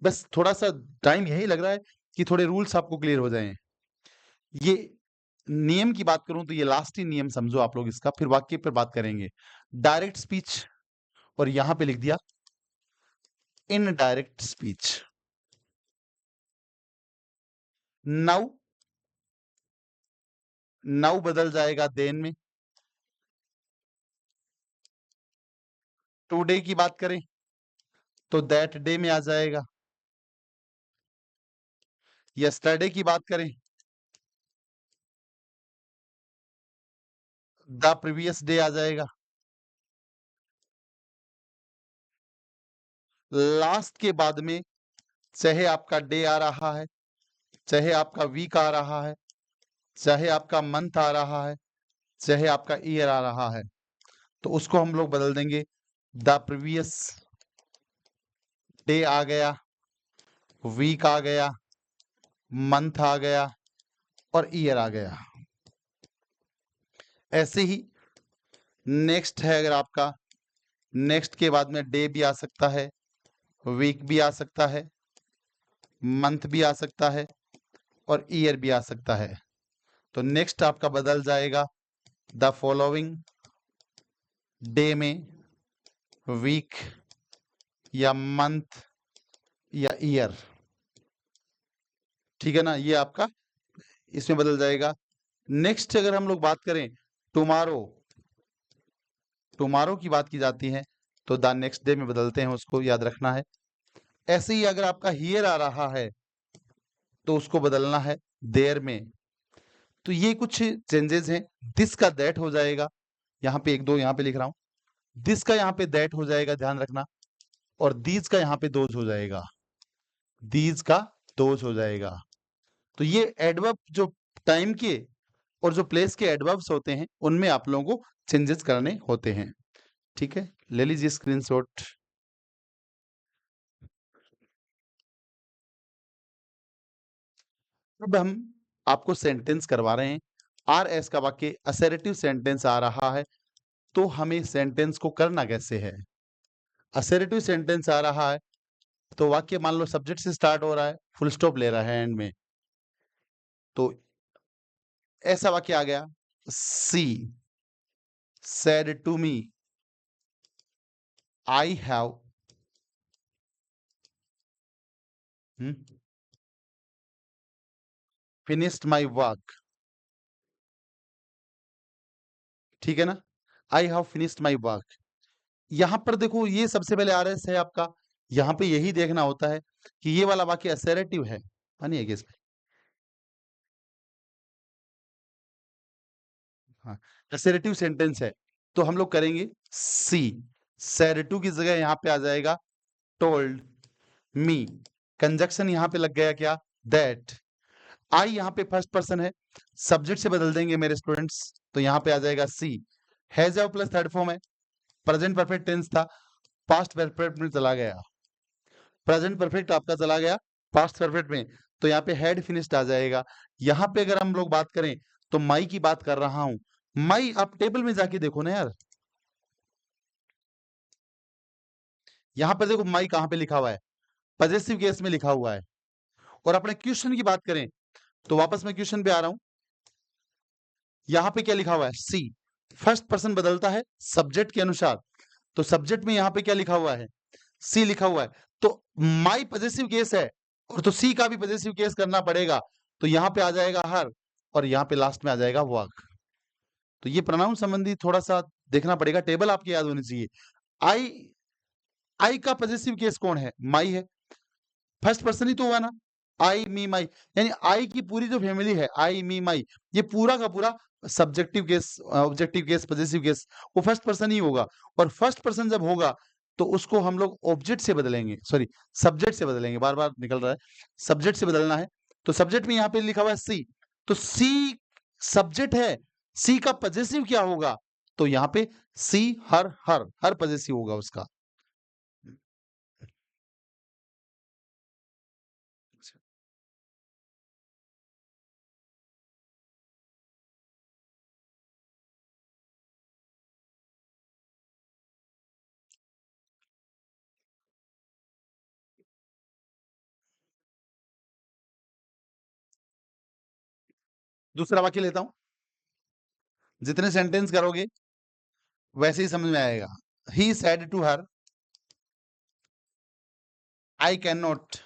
बस थोड़ा सा टाइम यही लग रहा है कि थोड़े रूल्स आपको क्लियर हो जाएं। ये नियम की बात करूं तो ये लास्ट ही नियम समझो आप लोग इसका, फिर वाक्य पर बात करेंगे। डायरेक्ट स्पीच, और यहां पे लिख दिया इनडायरेक्ट स्पीच। नाउ, नाउ बदल जाएगा देन में। टुडे की बात करें तो दैट डे में आ जाएगा। यस्टरडे की बात करें, द प्रीवियस डे आ जाएगा। लास्ट के बाद में चाहे आपका डे आ रहा है, चाहे आपका वीक आ रहा है, चाहे आपका मंथ आ रहा है, चाहे आपका ईयर आ रहा है, तो उसको हम लोग बदल देंगे, द प्रीवियस डे आ गया, वीक आ गया, मंथ आ गया, और ईयर आ गया। ऐसे ही नेक्स्ट है, अगर आपका नेक्स्ट के बाद में डे भी आ सकता है, वीक भी आ सकता है, मंथ भी आ सकता है, और ईयर भी आ सकता है। तो नेक्स्ट आपका बदल जाएगा द फॉलोइंग डे में, वीक या मंथ या ईयर, ठीक है ना, ये आपका इसमें बदल जाएगा। नेक्स्ट अगर हम लोग बात करें टुमारो, टुमारो की बात की जाती है तो द नेक्स्ट डे में बदलते हैं, उसको याद रखना है। ऐसे ही अगर आपका हियर आ रहा है तो उसको बदलना है देयर में। तो ये कुछ चेंजेस हैं। दिस का दैट हो जाएगा, यहाँ पे एक दो यहाँ पे लिख रहा हूं, दिस का यहाँ पे दैट हो जाएगा, ध्यान रखना। और दीज का यहाँ पे दोज हो जाएगा, दीज का दोज हो जाएगा। तो ये एडवर्ब जो टाइम के और जो प्लेस के एडवर्ब्स होते हैं उनमें आप लोगों को चेंजेस करने होते हैं, ठीक है। ले लीजिए स्क्रीनशॉट। अब हम आपको सेंटेंस करवा रहे हैं। आर एस का वाक्य असर्टिव सेंटेंस आ रहा है, तो हमें सेंटेंस को करना कैसे है। असर्टिव सेंटेंस आ रहा है तो वाक्य मान लो सब्जेक्ट से स्टार्ट हो रहा है, फुल स्टॉप ले रहा है एंड में, तो ऐसा वाक्य आ गया, she said to me I have finished my work. ठीक है ना। I have finished my work. यहां पर देखो ये सबसे पहले आरएस है आपका। यहां पे यही देखना होता है कि ये वाला वाक्य असर्टिव है, मानिए कि इसमें हाँ असर्टिव सेंटेंस है। तो हम लोग करेंगे सी, सेरेटिव की जगह यहां पे आ जाएगा टोल्ड मी। कंजक्शन यहां पे लग गया क्या, दैट। आई यहाँ पे फर्स्ट पर्सन है, सब्जेक्ट से बदल देंगे मेरे स्टूडेंट्स, तो यहाँ पे आ जाएगा सी। Has have plus third form है, प्रेजेंट परफेक्ट टेंस था, पास्ट परफेक्ट में चला गया, प्रेजेंट परफेक्ट आपका चला गया पास्ट परफेक्ट में, तो यहाँ पे हैड फिनिश्ड आ जाएगा। यहाँ पे अगर हम लोग बात करें तो माई की बात कर रहा हूं। माई आप टेबल में जाके देखो ना यार, यहाँ पर देखो माई कहाँ पे लिखा हुआ है, पॉजेसिव केस में लिखा हुआ है। और अपने क्वेश्चन की बात करें तो वापस मैं क्वेश्चन पे आ रहा हूं, यहाँ पे क्या लिखा हुआ है, सी। फर्स्ट पर्सन बदलता है सब्जेक्ट के अनुसार, तो सब्जेक्ट में यहाँ पे क्या लिखा हुआ है, सी लिखा हुआ है। तो माई पॉजेसिव केस है, और तो सी का भी पॉजेसिव केस करना पड़ेगा, तो यहाँ पे आ जाएगा हर, और यहाँ पे लास्ट में आ जाएगा वर्क। तो ये प्रोनाउन संबंधी थोड़ा सा देखना पड़ेगा, टेबल आपकी याद होनी चाहिए। आई, आई का पॉजेसिव केस कौन है, माई है, फर्स्ट पर्सन ही तो हुआ ना, आई मी माई। यानी आई की पूरी जो फैमिली है, आई मी माई, ये पूरा का पूरा subjective case, objective case, possessive case, वो फर्स्ट पर्सन ही होगा। और फर्स्ट पर्सन जब होगा तो उसको हम लोग ऑब्जेक्ट से बदलेंगे, सॉरी सब्जेक्ट से बदलेंगे, बार बार निकल रहा है, सब्जेक्ट से बदलना है। तो सब्जेक्ट में यहाँ पे लिखा हुआ है सी, तो सी सब्जेक्ट है, सी का पॉजेसिव क्या होगा, तो यहाँ पे सी हर पॉजेसिव होगा उसका। दूसरा वाक्य लेता हूं, जितने सेंटेंस करोगे वैसे ही समझ में आएगा। He said to her, I can not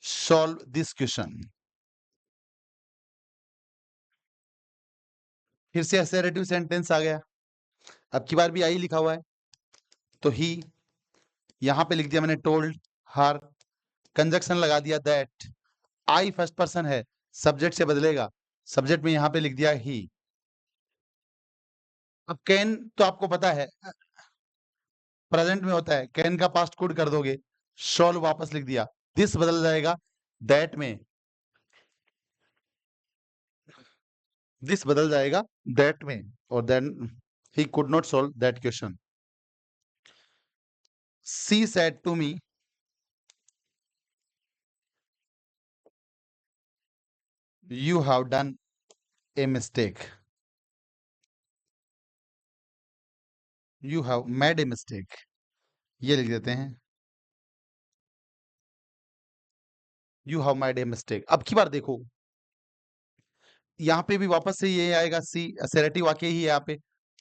solve this question. फिर से असर्टिव सेंटेंस आ गया, अब की बार भी आई लिखा हुआ है, तो ही यहां पे लिख दिया मैंने टोल्ड हर, कंजक्शन लगा दिया दैट। आई फर्स्ट पर्सन है, सब्जेक्ट से बदलेगा, सब्जेक्ट में यहां पे लिख दिया ही। अब कैन तो आपको पता है प्रेजेंट में होता है, कैन का पास्ट कोड कर दोगे, सॉल्व वापस लिख दिया, दिस बदल जाएगा दैट में, दिस बदल जाएगा दैट में, और then he could not solve that question. She said to me, you have done a mistake, you have made a mistake, ये लिख देते हैं, you have made a mistake. अब की बार देखो यहाँ पे भी वापस से ये आएगा सी, असर्टिव वाक्य ही है, यहाँ पे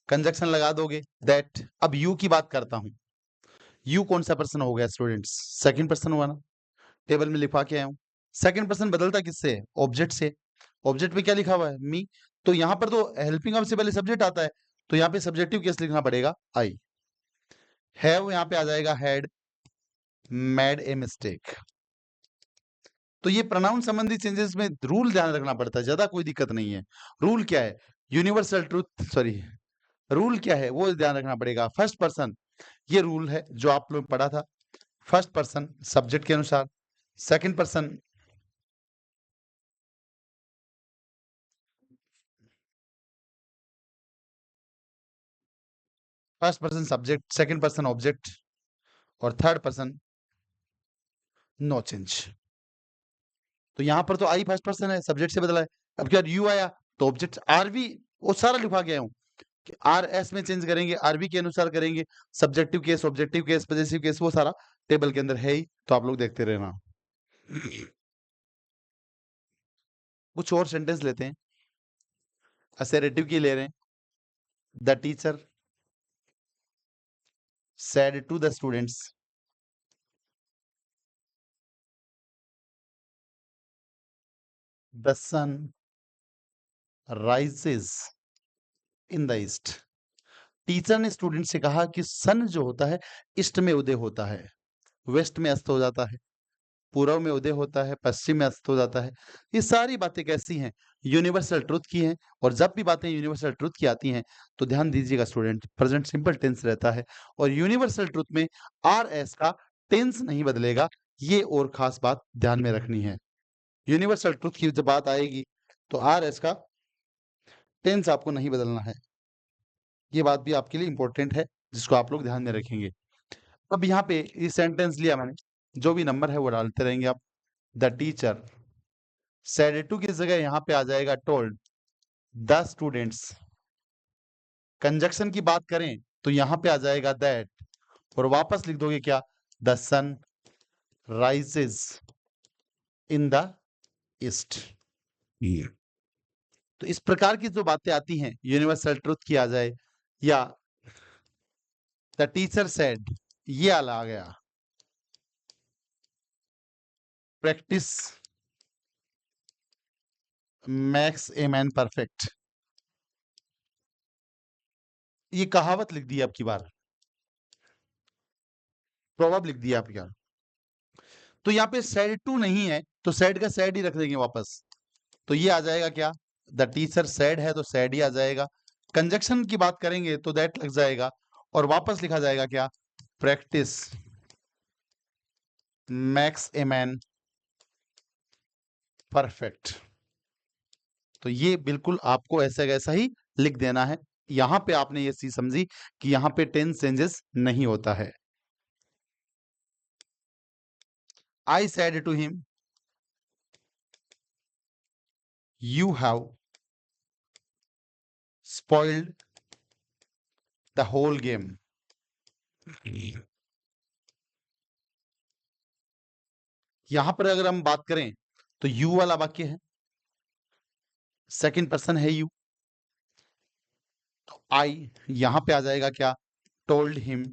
कंजक्शन लगा दोगे दैट। अब यू की बात करता हूं, यू कौन सा पर्सन हो गया स्टूडेंट्स, सेकंड पर्सन हुआ ना, टेबल में लिखा के आया हूं। सेकंड पर्सन बदलता किससे है, ऑब्जेक्ट से, ऑब्जेक्ट में क्या लिखा हुआ है, मी। तो यहां पर तो हेल्पिंग वर्ब से पहले सब्जेक्ट आता है, तो यहाँ पे सब्जेक्टिव केस लिखना पड़ेगा आई। हैव यहाँ पे आ जाएगा हैड मेड ए मिस्टेक। तो ये प्रोनाउन संबंधी चेंजेस में रूल ध्यान रखना पड़ता है, ज्यादा कोई दिक्कत नहीं है। रूल क्या है, यूनिवर्सल ट्रूथ, सॉरी रूल क्या है वो ध्यान रखना पड़ेगा। फर्स्ट पर्सन, ये रूल है जो आप लोग पढ़ा था, फर्स्ट पर्सन सब्जेक्ट के अनुसार, second person first person subject, second person object, और थर्ड पर्सन नो चेंज। तो यहां पर तो आई फर्स्ट पर्सन है, सब्जेक्ट से बदला है। अब क्या यू आया तो ऑब्जेक्ट आर भी, वो सारा लिखा गया हूं कि आर एस में चेंज करेंगे, आरबी के अनुसार करेंगे, subjective case, objective case, possessive case, वो सारा टेबल के अंदर है ही, तो आप लोग देखते रहना। कुछ और सेंटेंस लेते हैं, असर्टिव की ले रहे हैं। The teacher said to the students, the sun rises in the east. Teacher ने स्टूडेंट से कहा कि सन जो होता है ईस्ट में उदय होता है, वेस्ट में अस्त हो जाता है, पूर्व में उदय होता है, पश्चिम में अस्त हो जाता है। ये सारी बातें कैसी हैं? यूनिवर्सल ट्रुथ की हैं। और जब भी बातें यूनिवर्सल ट्रुथ की आती हैं तो ध्यान दीजिएगा स्टूडेंट, प्रेजेंट सिंपल टेंस रहता है और यूनिवर्सल ट्रुथ में आर एस का टेंस नहीं बदलेगा। ये और खास बात ध्यान में रखनी है। यूनिवर्सल ट्रुथ की जब बात आएगी तो आर एस का टेंस आपको नहीं बदलना है। ये बात भी आपके लिए इंपॉर्टेंट है जिसको आप लोग ध्यान में रखेंगे। अब यहाँ पे ये सेंटेंस लिया मैंने, जो भी नंबर है वो डालते रहेंगे आप। द टीचर सेड टू की जगह यहाँ पे आ जाएगा टोल्ड द स्टूडेंट्स। कंजक्शन की बात करें तो यहाँ पे आ जाएगा दैट और वापस लिख दोगे क्या? The sun rises in the east. तो इस प्रकार की जो बातें आती हैं यूनिवर्सल ट्रुथ की आ जाए या द टीचर सेड, ये आ गया। Practice max a man perfect, ये कहावत लिख दी आपकी बार, प्रोवर्ब लिख दिया आपकी बार। तो यहाँ पे सेड टू नहीं है तो सेड का सेड ही रख देंगे वापस। तो ये आ जाएगा क्या? द टीचर सेड है तो सेड ही आ जाएगा। कंजक्शन की बात करेंगे तो दैट लग जाएगा और वापस लिखा जाएगा क्या? Practice max a man perfect. तो ये बिल्कुल आपको ऐसा कैसा ही लिख देना है। यहां पे आपने ये चीज समझी कि यहां पे टेंस चेंजेस नहीं होता है। I said to him, you have spoiled the whole game. यहां पर अगर हम बात करें तो you वाला वाक्य है, सेकंड पर्सन है you, तो I यहां पे आ जाएगा क्या? told him।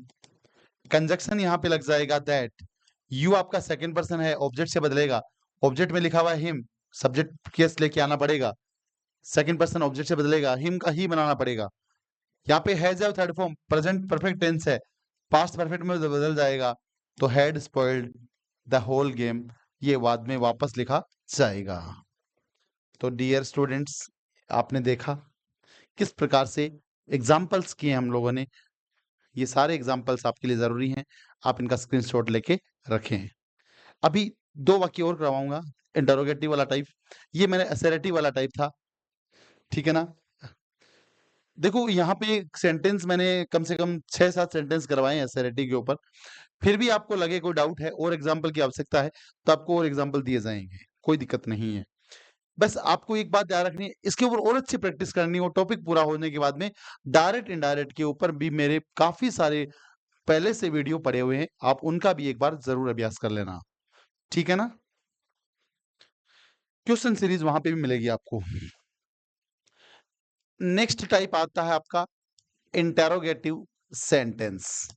कंजक्शन यहां पे लग जाएगा that। you आपका सेकंड पर्सन है, ऑब्जेक्ट से बदलेगा। ऑब्जेक्ट में लिखा हुआ है him, सब्जेक्ट केस लेके आना पड़ेगा। सेकंड पर्सन ऑब्जेक्ट से बदलेगा, him का ही बनाना पड़ेगा। यहाँ पे हैज है third form, present perfect tense है, पास्ट परफेक्ट में बदल जाएगा। तो had spoiled the whole game, ये बाद में वापस लिखा जाएगा। तो डियर स्टूडेंट्स, आपने देखा किस प्रकार से एग्जाम्पल्स किए हम लोगों ने। ये सारे एग्जाम्पल्स आपके लिए जरूरी हैं, आप इनका स्क्रीनशॉट लेके रखें। अभी दो वाक्य और करवाऊंगा, इंटरोगेटिव वाला टाइप, ये मैंने असर्टिव वाला टाइप था, ठीक है ना। देखो यहाँ पे सेंटेंस मैंने कम से कम 6-7 सेंटेंस करवाए हैं असर्टिव के ऊपर। फिर भी आपको लगे कोई डाउट है और एग्जाम्पल की आवश्यकता है तो आपको और एग्जाम्पल दिए जाएंगे, कोई दिक्कत नहीं है। बस आपको एक बात याद रखनी है, इसके ऊपर और अच्छी प्रैक्टिस करनी हो। टॉपिक पूरा होने के बाद में डायरेक्ट इनडायरेक्ट के ऊपर भी मेरे काफी सारे पहले से वीडियो पड़े हुए हैं, आप उनका भी एक बार जरूर अभ्यास कर लेना, ठीक है ना। क्वेश्चन सीरीज वहां पे भी मिलेगी आपको। नेक्स्ट टाइप आता है आपका interrogative sentence.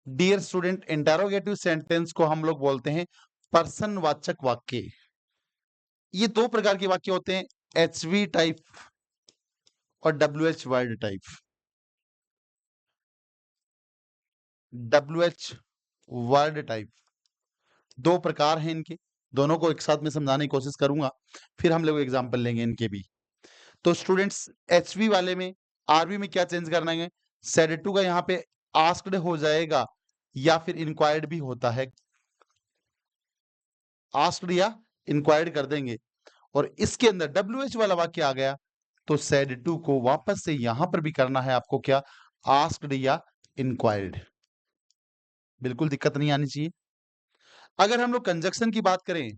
Dear student, interrogative sentence को हम लोग बोलते हैं पर्सनवाचक वाक्य। ये दो प्रकार के वाक्य होते हैं, एचवी टाइप और WH word type. WH word type दो प्रकार हैं इनके, दोनों को एक साथ में समझाने की कोशिश करूंगा, फिर हम लोग एग्जांपल लेंगे इनके भी। तो स्टूडेंट्स, एचवी वाले में आरवी में क्या चेंज करना है? सेड टू का यहाँ पे आस्क्ड हो जाएगा या फिर इंक्वायर्ड भी होता है, आस्क्ड या इंक्वायर्ड कर देंगे। और इसके अंदर डब्ल्यूएच वाला वाक्य आ गया तो सेड टू को वापस से यहां पर भी करना है आपको, क्या? आस्क्ड या इंक्वायर्ड। बिल्कुल दिक्कत नहीं आनी चाहिए। अगर हम लोग कंजक्शन की बात करें,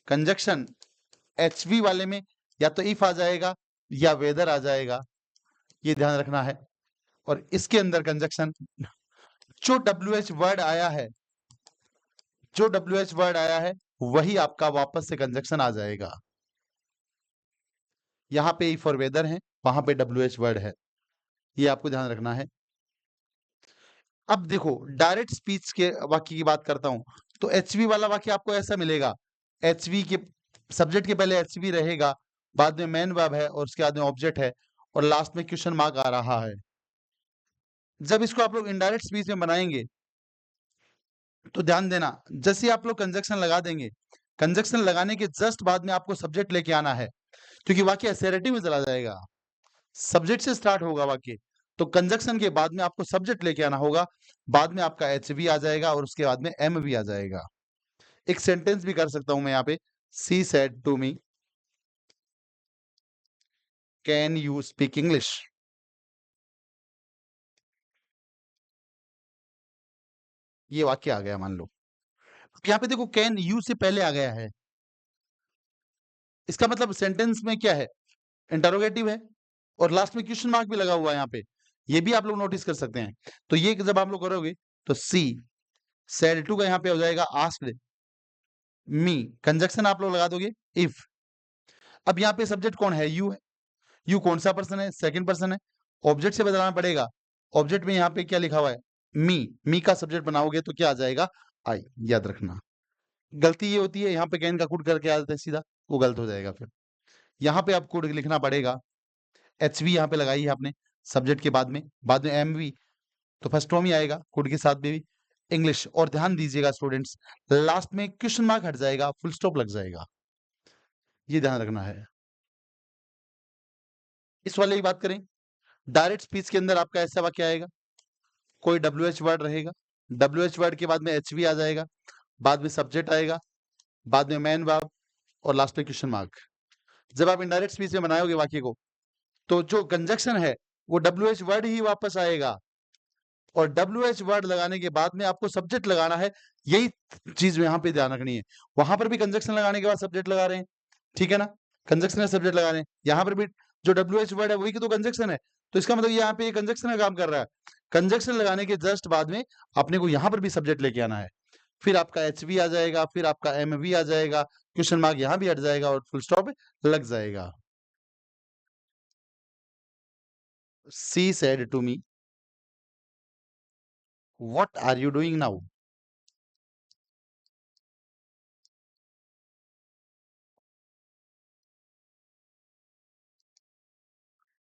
कंजक्शन एचवी वाले में या तो इफ आ जाएगा या वेदर आ जाएगा, ये ध्यान रखना है। और इसके अंदर कंजक्शन जो डब्ल्यूएच वर्ड आया है, जो डब्ल्यूएच वर्ड आया है वही आपका वापस से कंजक्शन आ जाएगा। यहां पे इफ और वेदर है, वहां पे डब्ल्यूएच वर्ड है, ये आपको ध्यान रखना है। अब देखो डायरेक्ट स्पीच के वाक्य की बात करता हूं तो एचवी वाला वाक्य आपको ऐसा मिलेगा, एचवी के सब्जेक्ट के पहले एचवी रहेगा, बाद में मैन वर्ब है और उसके बाद में ऑब्जेक्ट है और लास्ट में क्वेश्चन मार्क आ रहा है। जब इसको आप लोग इनडायरेक्ट स्पीच में बनाएंगे तो ध्यान देना, जैसे ही आप लोग कंजक्शन लगा देंगे, कंजक्शन लगाने के जस्ट बाद में आपको सब्जेक्ट लेके आना है, क्योंकि वाक्य असर्टिव में चला जाएगा, सब्जेक्ट से स्टार्ट होगा वाक्य, तो कंजक्शन के बाद में आपको सब्जेक्ट लेके आना होगा, बाद में आपका एच भी आ जाएगा और उसके बाद में एम भी आ जाएगा। एक सेंटेंस भी कर सकता हूं मैं यहाँ पे, she said to me can you speak English. ये वाक्य आ गया मान लो। यहाँ पे देखो कैन यू से पहले आ गया है, इसका मतलब सेंटेंस में क्या है, इंटरोगेटिव है और लास्ट में क्वेश्चन मार्क भी लगा हुआ है यहाँ पे, ये भी आप लोग नोटिस कर सकते हैं। तो ये जब आप लोग करोगे तो सी सेड टू का यहाँ पे हो जाएगा आस्क्ड मी, कंजक्शन आप लोग लगा दोगे इफ। अब यहाँ पे सब्जेक्ट कौन है, यू है। यू कौन सा पर्सन है, सेकंड पर्सन है, ऑब्जेक्ट से बदलाना पड़ेगा। ऑब्जेक्ट में यहाँ पे क्या लिखा हुआ है, मी का सब्जेक्ट बनाओगे तो क्या आ जाएगा, आई। याद रखना, गलती ये होती है यहाँ पे कैन का कुड करके आ जाता है सीधा, वो गलत हो जाएगा। फिर यहाँ पे आपको लिखना पड़ेगा, एच वी यहाँ पे लगाई है आपने सब्जेक्ट के बाद में एम वी, तो फर्स्ट फॉर्म ही आएगा कुड के साथ में भी इंग्लिश। और ध्यान दीजिएगा स्टूडेंट्स, लास्ट में क्वेश्चन मार्क हट जाएगा, फुल स्टॉप लग जाएगा, ये ध्यान रखना है। इस वाले की बात करें, डायरेक्ट स्पीच के अंदर आपका ऐसा वाक्य आएगा, कोई डब्ल्यू एच वर्ड रहेगा, डब्ल्यू एच वर्ड के बाद में एच वी आ जाएगा, बाद में सब्जेक्ट आएगा, बाद में मैन वर्ब और लास्ट में क्वेश्चन मार्क। जब आप इनडायरेक्ट स्पीच में बनाओगे वाक्य को, तो जो कंजक्शन है वो डब्ल्यू एच वर्ड ही वापस आएगा, और डब्ल्यू एच वर्ड लगाने के बाद में आपको सब्जेक्ट लगाना है। यही चीज यहाँ पे ध्यान रखनी है, वहां पर भी कंजक्शन लगाने के बाद सब्जेक्ट लगा रहे हैं, ठीक है ना, कंजक्शन है सब्जेक्ट लगा रहे हैं, यहाँ पर भी जो डब्ल्यू एच वर्ड है वही तो कंजक्शन है, तो इसका मतलब यहाँ पे ये कंजक्शन का काम कर रहा है। कंजक्शन लगाने के जस्ट बाद में अपने को यहाँ पर भी सब्जेक्ट लेके आना है, फिर आपका एच भी आ जाएगा, फिर आपका एम भी आ जाएगा, क्वेश्चन मार्क यहाँ भी हट जाएगा और फुल स्टॉप लग जाएगा। She said to me what are you doing now.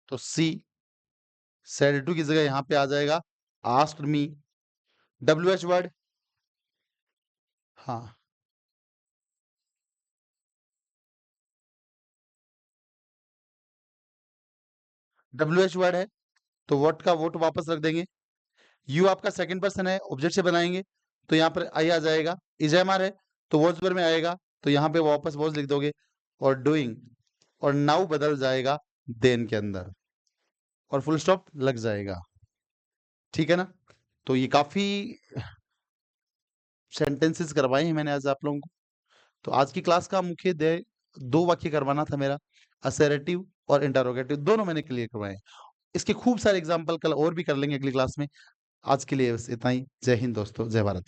तो सी सेड टू की जगह यहाँ पे आ जाएगा asked me, W H word, हाँ डब्ल्यू एच वर्ड है तो वॉट का वोट वापस रख देंगे। यू आपका सेकंड पर्सन है, ऑब्जेक्ट से बनाएंगे तो यहाँ पर आई आ जाएगा। इज एम आर है तो वॉज वर्ड में आएगा, तो यहाँ पे वापस वॉज लिख दोगे, और डूइंग और नाउ बदल जाएगा देन के अंदर और फुल स्टॉप लग जाएगा, ठीक है ना। तो ये काफी सेंटेंसेस करवाए हैं मैंने आज आप लोगों को। तो आज की क्लास का मुख्य ध्येय दो वाक्य करवाना था मेरा, असर्टिव और इंटरोगेटिव, दोनों मैंने क्लियर करवाए। इसके खूब सारे एग्जाम्पल कल और भी कर लेंगे अगली क्लास में। आज के लिए बस इतना ही। जय हिंद दोस्तों, जय भारत।